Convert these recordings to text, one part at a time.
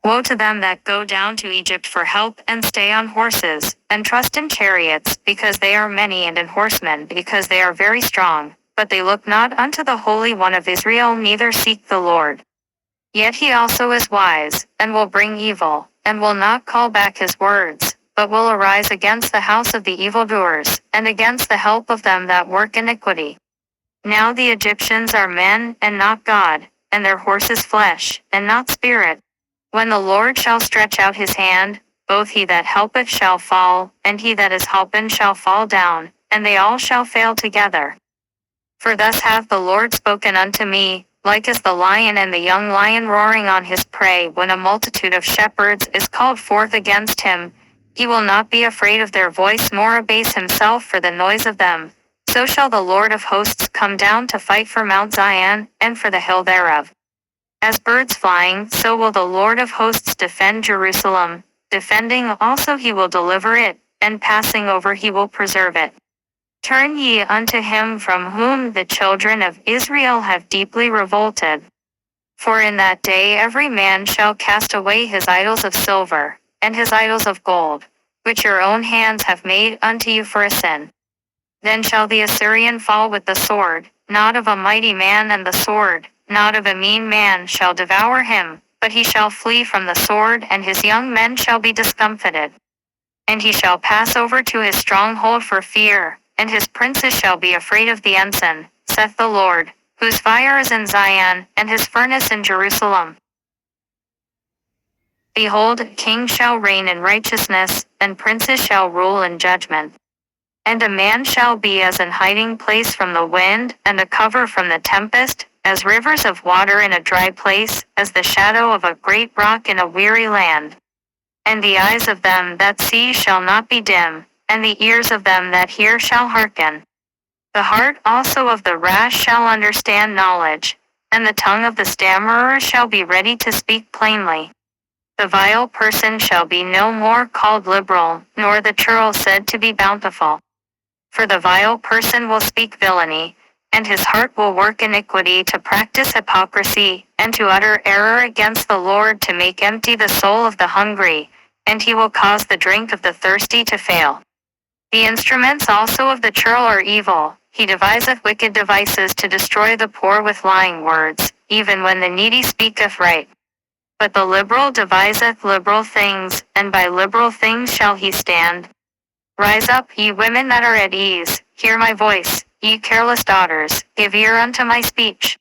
Woe to them that go down to Egypt for help, and stay on horses, and trust in chariots, because they are many, and in horsemen, because they are very strong. But they look not unto the Holy One of Israel, neither seek the Lord. Yet he also is wise, and will bring evil, and will not call back his words, but will arise against the house of the evildoers, and against the help of them that work iniquity. Now the Egyptians are men, and not God, and their horses flesh, and not spirit. When the Lord shall stretch out his hand, both he that helpeth shall fall, and he that is holpen shall fall down, and they all shall fail together. For thus hath the Lord spoken unto me, like as the lion and the young lion roaring on his prey, when a multitude of shepherds is called forth against him, he will not be afraid of their voice, nor abase himself for the noise of them. So shall the Lord of hosts come down to fight for Mount Zion, and for the hill thereof. As birds flying, so will the Lord of hosts defend Jerusalem. Defending also he will deliver it, and passing over he will preserve it. Turn ye unto him from whom the children of Israel have deeply revolted. For in that day every man shall cast away his idols of silver, and his idols of gold, which your own hands have made unto you for a sin. Then shall the Assyrian fall with the sword, not of a mighty man, and the sword, not of a mean man, shall devour him, but he shall flee from the sword, and his young men shall be discomfited. And he shall pass over to his stronghold for fear, and his princes shall be afraid of the ensign, saith the Lord, whose fire is in Zion, and his furnace in Jerusalem. Behold, a king shall reign in righteousness, and princes shall rule in judgment. And a man shall be as an hiding place from the wind, and a cover from the tempest, as rivers of water in a dry place, as the shadow of a great rock in a weary land. And the eyes of them that see shall not be dim, and the ears of them that hear shall hearken. The heart also of the rash shall understand knowledge, and the tongue of the stammerer shall be ready to speak plainly. The vile person shall be no more called liberal, nor the churl said to be bountiful. For the vile person will speak villainy, and his heart will work iniquity, to practice hypocrisy, and to utter error against the Lord, to make empty the soul of the hungry, and he will cause the drink of the thirsty to fail. The instruments also of the churl are evil, he deviseth wicked devices to destroy the poor with lying words, even when the needy speaketh right. But the liberal deviseth liberal things, and by liberal things shall he stand. Rise up, ye women that are at ease, hear my voice, ye careless daughters, give ear unto my speech.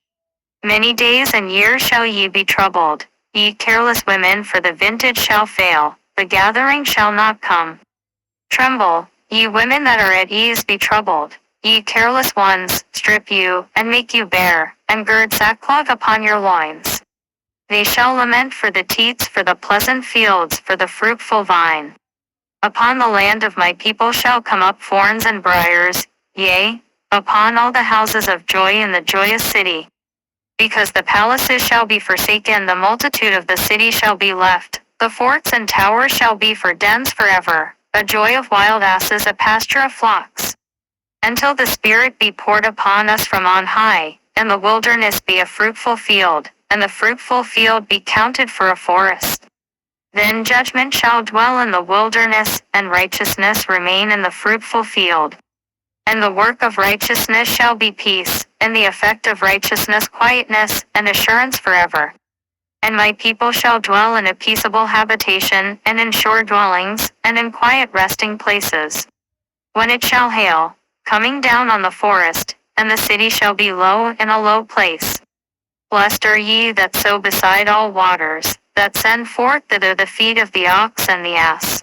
Many days and years shall ye be troubled, ye careless women, for the vintage shall fail, the gathering shall not come. Tremble, ye women that are at ease, be troubled, ye careless ones, strip you, and make you bare, and gird sackcloth upon your loins. They shall lament for the teats, for the pleasant fields, for the fruitful vine. Upon the land of my people shall come up thorns and briars, yea, upon all the houses of joy in the joyous city. Because the palaces shall be forsaken, the multitude of the city shall be left, the forts and towers shall be for dens forever, a joy of wild asses, a pasture of flocks. Until the Spirit be poured upon us from on high, and the wilderness be a fruitful field, and the fruitful field be counted for a forest. Then judgment shall dwell in the wilderness, and righteousness remain in the fruitful field. And the work of righteousness shall be peace, and the effect of righteousness quietness, and assurance forever. And my people shall dwell in a peaceable habitation, and in sure dwellings, and in quiet resting places. When it shall hail, coming down on the forest, and the city shall be low in a low place. Blessed are ye that sow beside all waters, that send forth thither the feet of the ox and the ass.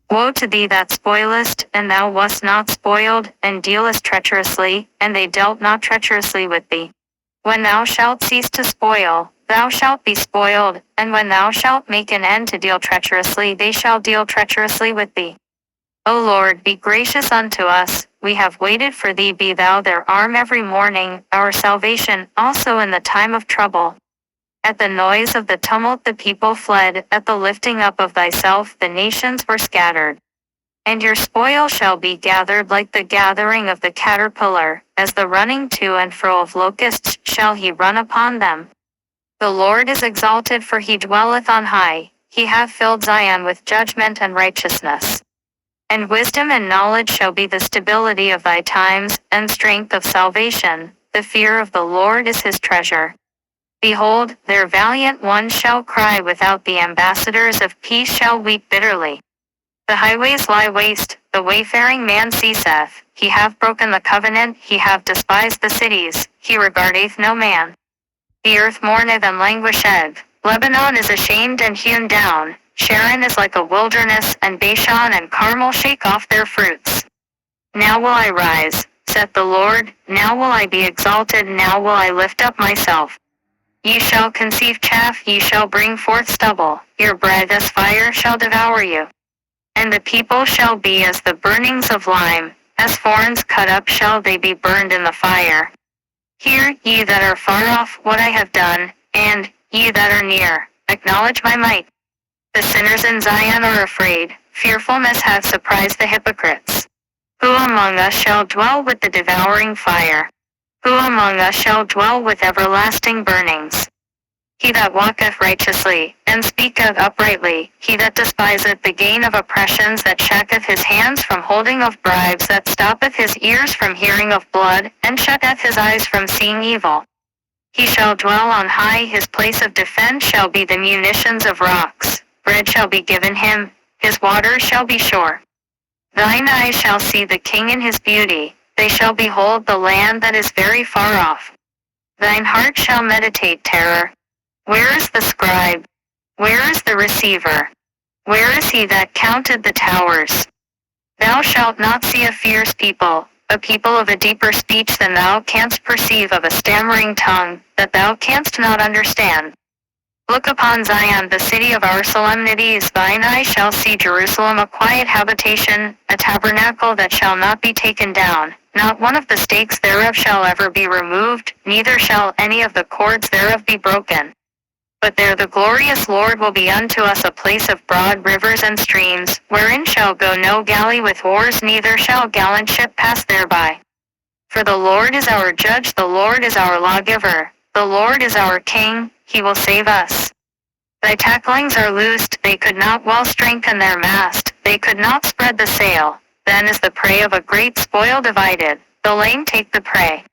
Woe to thee that spoilest, and thou wast not spoiled, and dealest treacherously, and they dealt not treacherously with thee. When thou shalt cease to spoil, thou shalt be spoiled, and when thou shalt make an end to deal treacherously, they shall deal treacherously with thee. O Lord, be gracious unto us, we have waited for thee, be thou their arm every morning, our salvation also in the time of trouble. At the noise of the tumult the people fled, at the lifting up of thyself the nations were scattered. And your spoil shall be gathered like the gathering of the caterpillar, as the running to and fro of locusts shall he run upon them. The Lord is exalted, for he dwelleth on high. He hath filled Zion with judgment and righteousness. And wisdom and knowledge shall be the stability of thy times, and strength of salvation. The fear of the Lord is his treasure. Behold, their valiant ones shall cry without, the ambassadors of peace shall weep bitterly. The highways lie waste, the wayfaring man ceaseth, he hath broken the covenant, he hath despised the cities, he regardeth no man. The earth mourneth and languisheth, Lebanon is ashamed and hewn down, Sharon is like a wilderness, and Bashan and Carmel shake off their fruits. Now will I rise, saith the Lord, now will I be exalted, now will I lift up myself. Ye shall conceive chaff, ye shall bring forth stubble, your bread as fire shall devour you. And the people shall be as the burnings of lime, as thorns cut up shall they be burned in the fire. Hear, ye that are far off, what I have done, and, ye that are near, acknowledge my might. The sinners in Zion are afraid, fearfulness hath surprised the hypocrites. Who among us shall dwell with the devouring fire? Who among us shall dwell with everlasting burnings? He that walketh righteously, and speaketh uprightly, he that despiseth the gain of oppressions, that shacketh his hands from holding of bribes, that stoppeth his ears from hearing of blood, and shutteth his eyes from seeing evil. He shall dwell on high, his place of defense shall be the munitions of rocks. Bread shall be given him, his waters shall be sure. Thine eyes shall see the king in his beauty, they shall behold the land that is very far off. Thine heart shall meditate terror. Where is the scribe? Where is the receiver? Where is he that counted the towers? Thou shalt not see a fierce people, a people of a deeper speech than thou canst perceive, of a stammering tongue, that thou canst not understand. Look upon Zion, the city of our solemnities, thine eye shall see Jerusalem, a quiet habitation, a tabernacle that shall not be taken down, not one of the stakes thereof shall ever be removed, neither shall any of the cords thereof be broken. But there the glorious Lord will be unto us a place of broad rivers and streams, wherein shall go no galley with oars, neither shall gallant ship pass thereby. For the Lord is our judge, the Lord is our lawgiver, the Lord is our king, he will save us. Thy tacklings are loosed, they could not well strengthen their mast, they could not spread the sail. Then is the prey of a great spoil divided, the lame take the prey.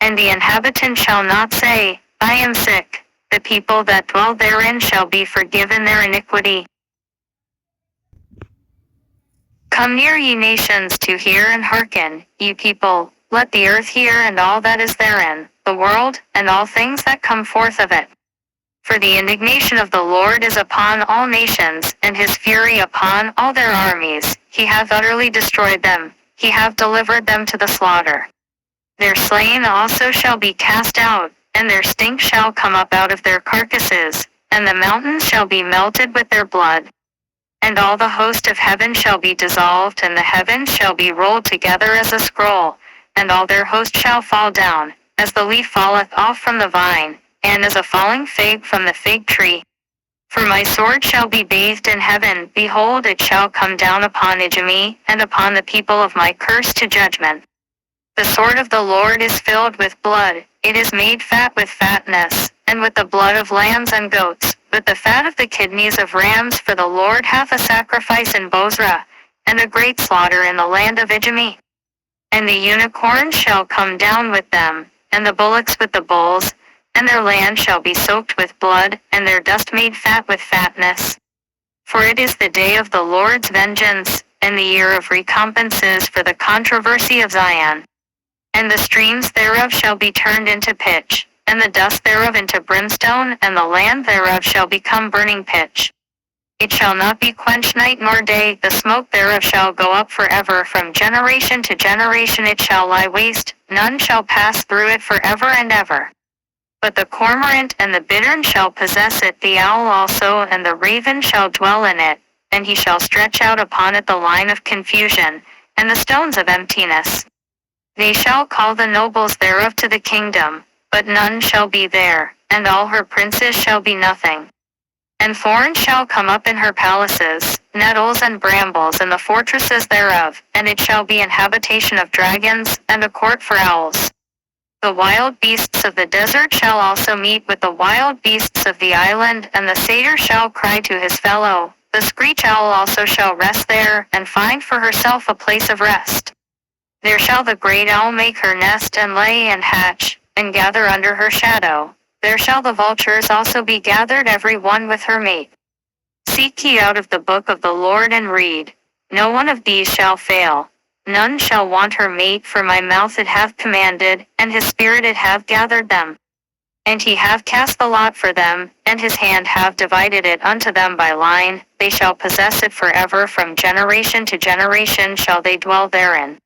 And the inhabitant shall not say, I am sick. The people that dwell therein shall be forgiven their iniquity. Come near, ye nations, to hear and hearken, ye people, let the earth hear and all that is therein, the world, and all things that come forth of it. For the indignation of the Lord is upon all nations, and his fury upon all their armies. He hath utterly destroyed them, he hath delivered them to the slaughter. Their slain also shall be cast out, and their stink shall come up out of their carcasses, and the mountains shall be melted with their blood. And all the host of heaven shall be dissolved, and the heavens shall be rolled together as a scroll, and all their host shall fall down, as the leaf falleth off from the vine, and as a falling fig from the fig tree. For my sword shall be bathed in heaven, behold, it shall come down upon Idumea, and upon the people of my curse to judgment. The sword of the Lord is filled with blood, it is made fat with fatness, and with the blood of lambs and goats, with the fat of the kidneys of rams, for the Lord hath a sacrifice in Bozrah, and a great slaughter in the land of Idumea. And the unicorns shall come down with them, and the bullocks with the bulls, and their land shall be soaked with blood, and their dust made fat with fatness. For it is the day of the Lord's vengeance, and the year of recompenses for the controversy of Zion. And the streams thereof shall be turned into pitch, and the dust thereof into brimstone, and the land thereof shall become burning pitch. It shall not be quenched night nor day, the smoke thereof shall go up forever, from generation to generation it shall lie waste, none shall pass through it forever and ever. But the cormorant and the bittern shall possess it, the owl also and the raven shall dwell in it, and he shall stretch out upon it the line of confusion, and the stones of emptiness. They shall call the nobles thereof to the kingdom, but none shall be there, and all her princes shall be nothing. And thorns shall come up in her palaces, nettles and brambles in the fortresses thereof, and it shall be an habitation of dragons, and a court for owls. The wild beasts of the desert shall also meet with the wild beasts of the island, and the satyr shall cry to his fellow. The screech owl also shall rest there, and find for herself a place of rest. There shall the great owl make her nest, and lay, and hatch, and gather under her shadow. There shall the vultures also be gathered, every one with her mate. Seek ye out of the book of the Lord and read. No one of these shall fail. None shall want her mate, for my mouth it hath commanded, and his spirit it hath gathered them. And he hath cast the lot for them, and his hand hath divided it unto them by line. They shall possess it forever, from generation to generation shall they dwell therein.